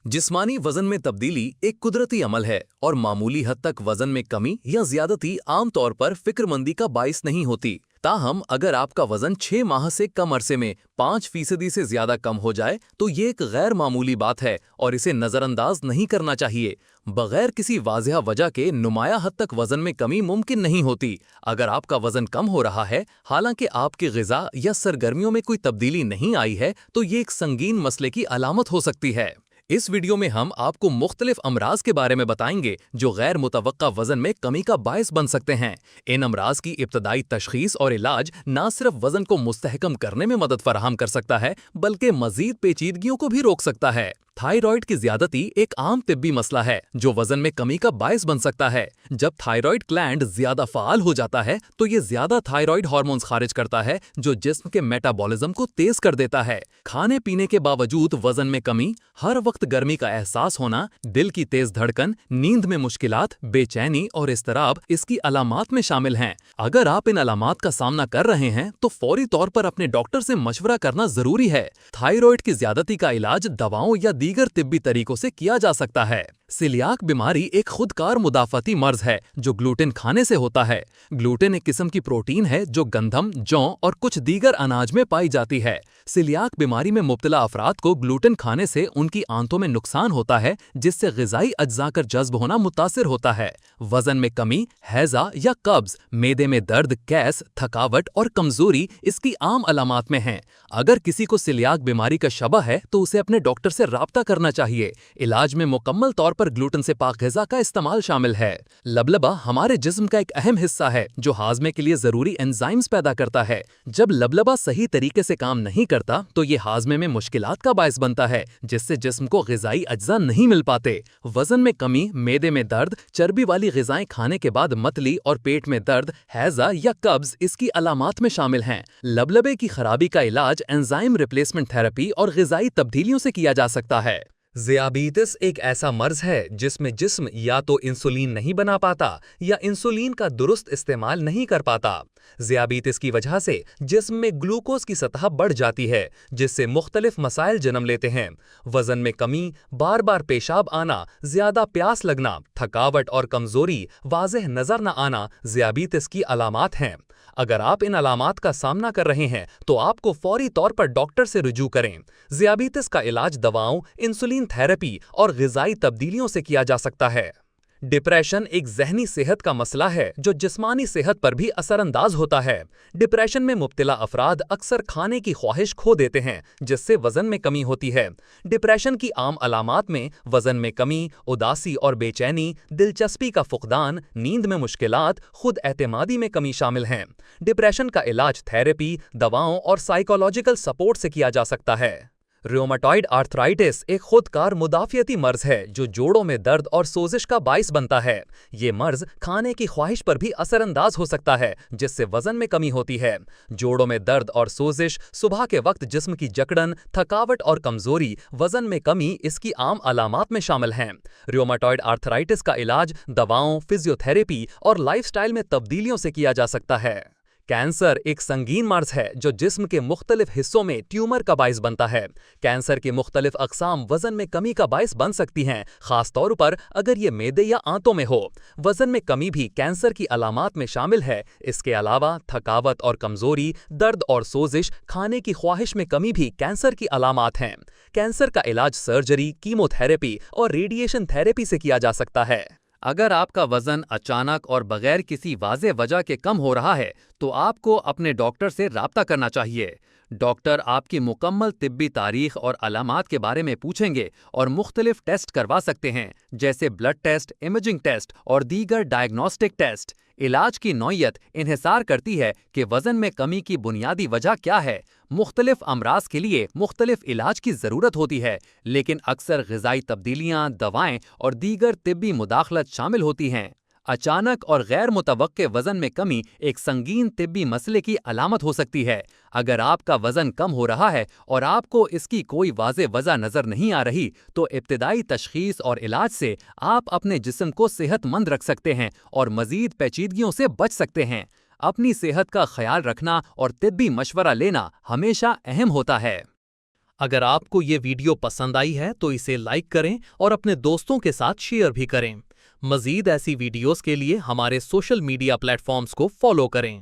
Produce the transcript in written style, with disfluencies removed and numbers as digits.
जिस्मानी वजन में तब्दीली एक कुदरती अमल है और मामूली हद तक वजन में कमी या ज्यादती आमतौर पर फिक्रमंदी का बाइस नहीं होती। ताहम अगर आपका वजन 6 माह से कम अरसे में 5% से ज्यादा कम हो जाए तो ये एक गैर मामूली बात है और इसे नजरअंदाज नहीं करना चाहिए। बगैर किसी वाज़ेह वजह के नुमाया हद तक वजन में कमी मुमकिन नहीं होती। अगर आपका वजन कम हो रहा है, हालांकि आपकी ग़िज़ा या सरगर्मियों में कोई तब्दीली नहीं आई है, तो ये एक संगीन मसले की अलामत हो सकती है। इस वीडियो में हम आपको मुख्तलिफ अमराज के बारे में बताएंगे जो गैर मुतवक्का वजन में कमी का बायस बन सकते हैं। इन अमराज की इब्तदाई तशखीस और इलाज न सिर्फ वजन को मुस्तहकम करने में मदद फराहम कर सकता है, बल्कि मजीद पेचीदगियों को भी रोक सकता है। थायराइड की ज्यादती एक आम तिब्बी मसला है जो वजन में कमी का बायस बन सकता है। जब थायराइड ग्लैंड ज्यादा फाल हो जाता है तो ये ज्यादा थायराइड हार्मोन्स खारिज करता है जो जिस्म के मेटाबॉलिज्म को तेज कर देता है। खाने पीने के बावजूद वजन में कमी, हर वक्त गर्मी का एहसास होना, दिल की तेज धड़कन, नींद में मुश्किलात, बेचैनी और इज़्तिराब इसकी अलामात में शामिल हैं। अगर आप इन अलामात का सामना कर रहे हैं तो फौरी तौर पर अपने डॉक्टर से मशवरा करना जरूरी है। थायराइड की ज्यादती का इलाज दवाओं या दीगर तिब्बी तरीकों से किया जा सकता है। सिलियाक बीमारी एक खुदकार मुदाफती मर्ज है जो ग्लूटेन खाने से होता है। ग्लूटेन एक किस्म की प्रोटीन है जो गंधम, जौ और कुछ दीगर अनाज में पाई जाती है। सिलियाक बीमारी में मुब्तला अफराद को ग्लूटेन खाने से उनकी आंतों में नुकसान होता है, जिससे ग़िज़ाई अज्जा का जज़्ब होना मुतासिर होता है। वजन में कमी, हैज़ा या कब्ज, मेदे में दर्द, गैस, थकावट और कमजोरी इसकी आम अलामात में हैं। अगर किसी को सिलियाक बीमारी का शबह है तो उसे अपने डॉक्टर से राब्ता करना चाहिए। इलाज में मुकम्मल तौर पर ग्लूटेन से पाक ग़िज़ा का इस्तेमाल शामिल है। लबलबा हमारे जिस्म का एक अहम हिस्सा है जो हाजमे के लिए जरूरी एंजाइम्स पैदा करता है। जब लबलबा सही तरीके से काम नहीं करता तो ये हाजमे में मुश्किलात का बायस बनता है, जिससे जिस्म को ग़िज़ाई अज्जा नहीं मिल पाते। वजन में कमी, मेदे में दर्द, चर्बी वाली ग़िज़ाएं खाने के बाद मतली और पेट में दर्द, हैज़ा या कब्ज इसकी अलामात में शामिल हैं। लबलबे की खराबी का इलाज एंजाइम रिप्लेसमेंट थेरेपी और ग़िज़ाई तब्दीलियों से किया जा सकता है। ज़ियाबीतिस एक ऐसा मर्ज है जिसमें जिस्म या तो इंसुलिन नहीं बना पाता या इंसुलिन का दुरुस्त इस्तेमाल नहीं कर पाता। ज़ियाबीतिस की वजह से जिस्म में ग्लूकोज की सतह बढ़ जाती है, जिससे मुख्तलिफ मसाइल जन्म लेते हैं। वजन में कमी, बार बार पेशाब आना, ज्यादा प्यास लगना, थकावट और कमजोरी, वाज़ेह नजर न आना ज़ियाबीतिस की अलामात हैं। अगर आप इन अलामात का सामना कर रहे हैं तो आपको फौरी तौर पर डॉक्टर से रुजू करें। ज़ियाबीतिस का इलाज दवाओं, इंसुलिन थेरेपी और ग़िज़ाई तब्दीलियों से किया जा सकता है। डिप्रेशन एक ज़हनी सेहत का मसला है जो जिस्मानी सेहत पर भी असरअंदाज होता है। डिप्रेशन में मुब्तला अफराद अक्सर खाने की ख्वाहिश खो देते हैं, जिससे वजन में कमी होती है। डिप्रेशन की आम अलामात में वजन में कमी, उदासी और बेचैनी, दिलचस्पी का फुकदान, नींद में मुश्किलात, खुद एतमादी में कमी शामिल हैं। डिप्रेशन का इलाज थेरेपी, दवाओं और साइकोलॉजिकल सपोर्ट से किया जा सकता है। रोमाटॉइड आर्थराइटिस एक खुदकार मुदाफ़ियती मर्ज है जो जोड़ों में दर्द और सोजिश का बाइस बनता है। ये मर्ज खाने की ख्वाहिश पर भी असरअंदाज हो सकता है, जिससे वजन में कमी होती है। जोड़ों में दर्द और सोजिश, सुबह के वक्त जिस्म की जकड़न, थकावट और कमजोरी, वजन में कमी इसकी आम अलामात में शामिल हैं। रोमाटॉइड आर्थराइटिस का इलाज दवाओं, फिजियोथेरेपी और लाइफस्टाइल में तब्दीलियों से किया जा सकता है। कैंसर एक संगीन मर्ज है जो जिस्म के मुख्तलिफ हिस्सों में ट्यूमर का बाइस बनता है। कैंसर की मुख्तलिफ अक़साम वजन में कमी का बाइस बन सकती हैं, खास तौर पर अगर ये मेदे या आंतों में हो। वजन में कमी भी कैंसर की अलामात में शामिल है। इसके अलावा थकावट और कमजोरी, दर्द और सोजिश, खाने की ख्वाहिश में कमी भी कैंसर की अलामात हैं। कैंसर का इलाज सर्जरी, कीमोथेरेपी और रेडिएशन थेरेपी से किया जा सकता है। अगर आपका वजन अचानक और बगैर किसी वाज़ेह वजह के कम हो रहा है तो आपको अपने डॉक्टर से राब्ता करना चाहिए। डॉक्टर आपकी मुकम्मल तिब्बी तारीख और अलामात के बारे में पूछेंगे और मुख्तलिफ टेस्ट करवा सकते हैं, जैसे ब्लड टेस्ट, इमेजिंग टेस्ट और दीगर डायग्नोस्टिक टेस्ट। इलाज की नौइयत इन्हिसार करती है कि वज़न में कमी की बुनियादी वजह क्या है। मुख्तलिफ अमराज के लिए मुख्तलिफ इलाज की ज़रूरत होती है, लेकिन अक्सर ग़िज़ाई तब्दीलियाँ, दवाएं और दीगर तिब्बी मुदाखलत शामिल होती हैं। अचानक और गैर मुतवक्के वजन में कमी एक संगीन तिब्बी मसले की अलामत हो सकती है। अगर आपका वजन कम हो रहा है और आपको इसकी कोई वाज़ेह वजह नज़र नहीं आ रही, तो इब्तिदाई तशख़ीस और इलाज से आप अपने जिस्म को सेहतमंद रख सकते हैं और मज़ीद पेचीदगियों से बच सकते हैं। अपनी सेहत का ख्याल रखना और तिब्बी मशवरा लेना हमेशा अहम होता है। اگر آپ کو یہ ویڈیو پسند آئی ہے تو اسے لائک کریں اور اپنے دوستوں کے ساتھ شیئر بھی کریں۔ مزید ایسی ویڈیوز کے لیے ہمارے سوشل میڈیا پلیٹ فارمز کو فالو کریں۔